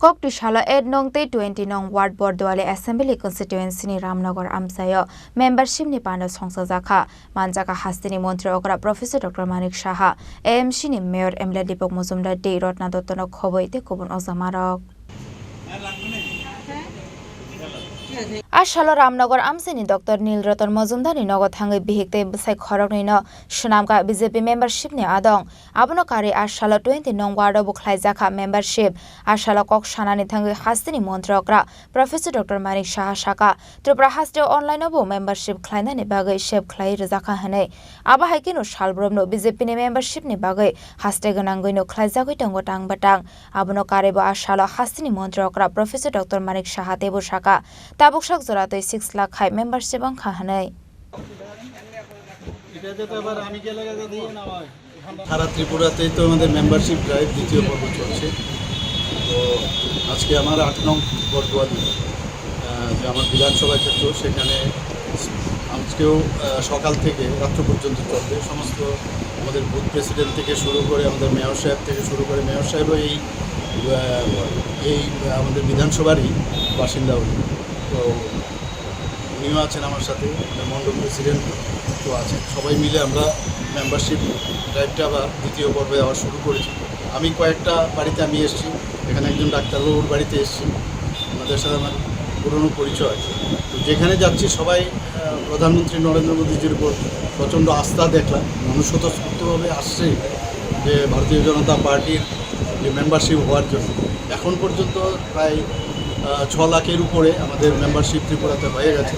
Koktisalo 8 No.tei 20 No.Ward Bardhawali Assembly Constituencyni Ramnagar Amchaio membership ni Panda Songsajaka Manjaka Hastini Montri Okra Professor Dr. Manik Shaha AMCni Mayor Emla Dipok Muzumdar Dei Rotna Dottono Khoboite Kobun Ozamarok Ashalo Ramnagar Amchaini Dr. Nilratan Muzumdari Nogo Thangai Bihikte Besai Khorang no Shunamka BJP membership ni Adong Abono Kari Ashalo 20 No.Ward Bukhlaijaka membership Ashalo Kok Shanani Thangai Hastini Montrokra Professor Dr. Manik Shaha Shaka Tripura Haste online obo membership Klainani Bagai Shep Klai Rizaka Hane Aba Haikino Shalbrom no BJP ni membership ni Bagai Haste Ganangoi no Klaijagoi Tango Tang Batang Abono Kari Bo Ashalo Hastini Montrokra Professor Dr. Manik Shaha Tebo Shaka Tabukshak Zoratoi 6 lakh high membership ang kahanay. সারা ত্রিপুরাতেই তো আমাদের membership drive দ্বিতীয় পর্ব চলছে। তো আজকে আমার 8 নং বর্ধওয়ালি যে আমার বিধানসভা ক্ষেত্র সেখানে আজকেও সকাল থেকে রাত্র পর্যন্ত চলবে। সমস্ত আমাদের বুথ প্রেসিডেন্ট থেকে শুরু করে আমাদের মেয়র সাহেব থেকে শুরু করে মেয়র সাহেবও এই আমাদের বিধানসভারই বাসিন্দা উনি। তো উনিও আছেন আমার সাথে, মণ্ডল প্রেসিডেন্ট তো আছেন, সবাই মিলে আমরা মেম্বারশিপ ড্রাইভটা আবার দ্বিতীয় পর্বে আবার শুরু করেছি। আমি কয়েকটা বাড়িতে আমি এসেছি, এখানে একজন ডাক্তারবাবুর বাড়িতে এসেছি, ওনাদের সাথে আমার পুরনো পরিচয়। তো যেখানে যাচ্ছি সবাই প্রধানমন্ত্রী নরেন্দ্র মোদীজির উপর প্রচণ্ড আস্থা দেখলাম, মানুষ স্বতঃস্ফূর্তভাবে আসছে যে ভারতীয় জনতা পার্টির যে মেম্বারশিপ হওয়ার জন্য। এখন পর্যন্ত প্রায় 6 লাখের উপরে আমাদের মেম্বারশিপ ত্রিপুরাতে হয়ে গেছে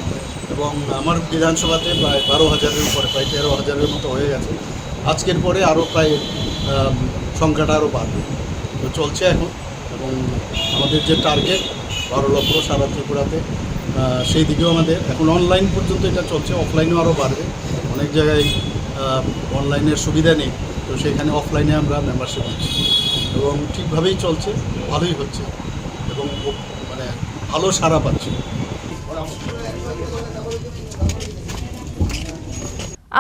এবং আমার বিধানসভাতে প্রায় 12,000-এর উপরে, প্রায় 13,000-এর মতো হয়ে গেছে। আজকের পরে আরও প্রায় সংখ্যাটা আরও বাড়বে। তো চলছে এখন, এবং আমাদের যে টার্গেট 12 লক্ষ সারা ত্রিপুরাতে, সেই দিকেও আমাদের এখন অনলাইন পর্যন্ত এটা চলছে, অফলাইনেও আরও বাড়বে। অনেক জায়গায় অনলাইনের সুবিধা নেই, তো সেখানে অফলাইনে আমরা মেম্বারশিপ দিচ্ছি এবং ঠিকভাবেই চলছে, ভালোই হচ্ছে এবং মানে ভালো সাড়া পাচ্ছি।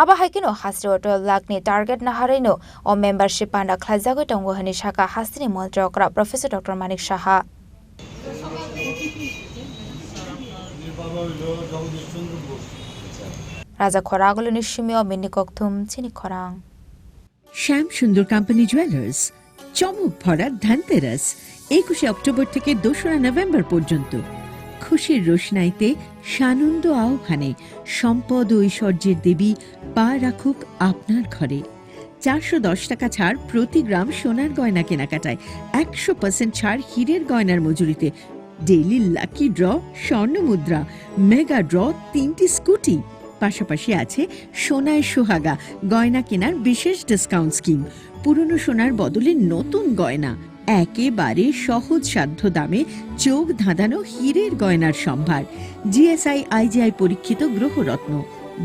Aba haikino hasri 12 lakh ni target na harino o membership Panda Klaijagoi Tango Hani Shaka Hastini Montrokra Professor Dr. Manik Shaha Raja Khorang Nishimio Mini Koktum Chini Khorang শ্যাম সুন্দর কোম্পানি জুয়েলার্স চমক ভরা ধনতেরাস 21 অক্টোবর থেকে 2 November পর্যন্ত। খুশির রোশনাইতে সানন্দ আহ্বানে সম্পদ ও ঐশ্বর্যের দেবী পা রাখুক আপনার ঘরে। 410 টাকা ছাড় প্রতি গ্রাম সোনার গয়না কেনাকাটায়, 100% ছাড় হীরের গয়নার মজুরিতে, ডেইলি লাকি ড্র স্বর্ণ মুদ্রা, মেগা ড্র 3টি স্কুটি, পাশাপাশি আছে সোনায় সোহাগা গয়না কেনার বিশেষ ডিসকাউন্ট স্কিম। পুরনো সোনার বদলে নতুন গয়না, একেবারে সহজ সাধ্য দামে চোখ ধাঁধানো হীরের গয়নার সম্ভার, জিএসআই আইজিআই পরীক্ষিত গ্রহরত্ন।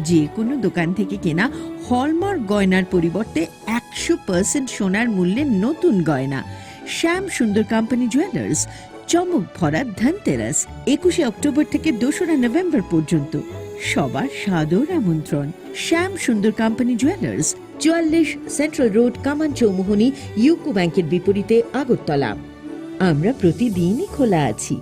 যে কোনো দোকান থেকে কেনা হলমার্ক গয়নার পরিবর্তে 100% সোনার মূল্যে নতুন গয়না। শ্যাম সুন্দর কোম্পানি জুয়েলার্স চমক ভরা ধনতেরাস 21 অক্টোবর থেকে 2 নভেম্বর পর্যন্ত। সবার সাদর আমন্ত্রণ। শ্যাম সুন্দর কোম্পানি জুয়েলার্স 44 সেন্ট্রাল রোড, কামান চৌমুহনী, ইউকো ব্যাংকের বিপরীতে, আগরতলা। আমরা প্রতিদিনই খোলা আছি।